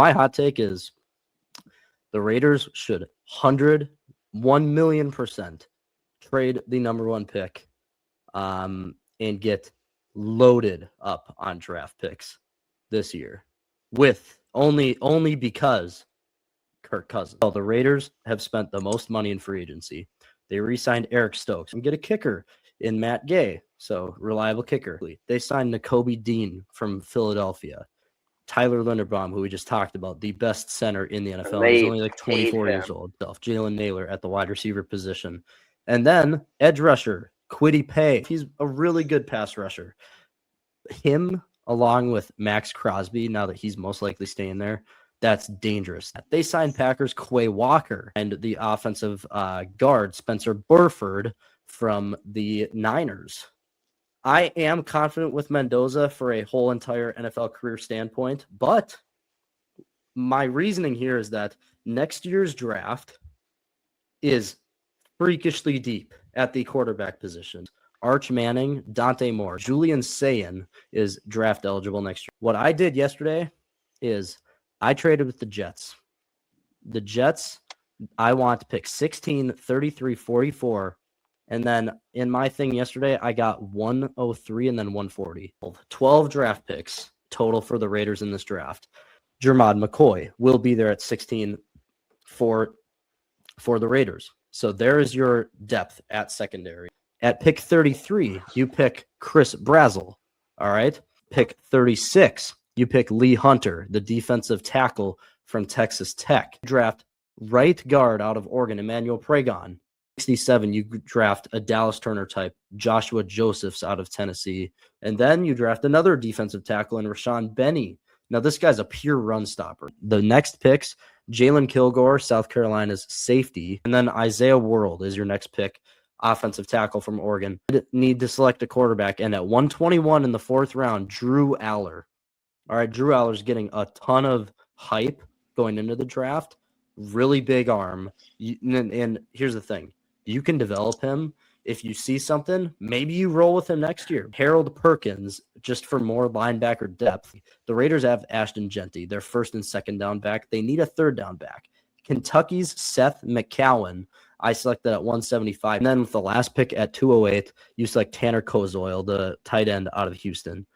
My hot take is the Raiders should 1,000,000% trade the number 1 pick and get loaded up on draft picks this year with only because Kirk Cousins. Well, the Raiders have spent the most money in free agency. They re-signed Eric Stokes and get a kicker in Matt Gay, so reliable kicker. They signed Nakobe Dean from Philadelphia. Tyler Linderbaum, who we just talked about, the best center in the NFL. He's only like 24 years old. Jalen Naylor at the wide receiver position. And then edge rusher, Kwity Paye. He's a really good pass rusher. Him, along with Max Crosby, now that he's most likely staying there, that's dangerous. They signed Packers Quay Walker and the offensive guard, Spencer Burford, from the Niners. I am confident with Mendoza for a whole entire NFL career standpoint, but my reasoning here is that next year's draft is freakishly deep at the quarterback position. Arch Manning, Dante Moore, Julian Sayin is draft eligible next year. What I did yesterday is I traded with the Jets. The Jets, I want to pick 16, 33, 44. And then in my thing yesterday, I got 103 and then 140. 12 draft picks total for the Raiders in this draft. Jermod McCoy will be there at 16 for the Raiders. So there is your depth at secondary. At pick 33, you pick Chris Brazzell. All right. Pick 36, you pick Lee Hunter, the defensive tackle from Texas Tech. Draft right guard out of Oregon, Emmanuel Pragon. 67, you draft a Dallas Turner type, Joshua Josephs out of Tennessee. And then you draft another defensive tackle in Rashawn Benny. Now, this guy's a pure run stopper. The next picks, Jalen Kilgore, South Carolina's safety. And then Isaiah World is your next pick, offensive tackle from Oregon. You need to select a quarterback. And at 121 in the 4th round, Drew Aller. All right, Drew Aller's getting a ton of hype going into the draft. Really big arm. And here's the thing. You can develop him. If you see something, maybe you roll with him next year. Harold Perkins, just for more linebacker depth. The Raiders have Ashton Genty, their 1st and 2nd down back. They need a 3rd down back. Kentucky's Seth McCowan, I selected at 175. And then with the last pick at 208, you select Tanner Kozoil, the tight end out of Houston.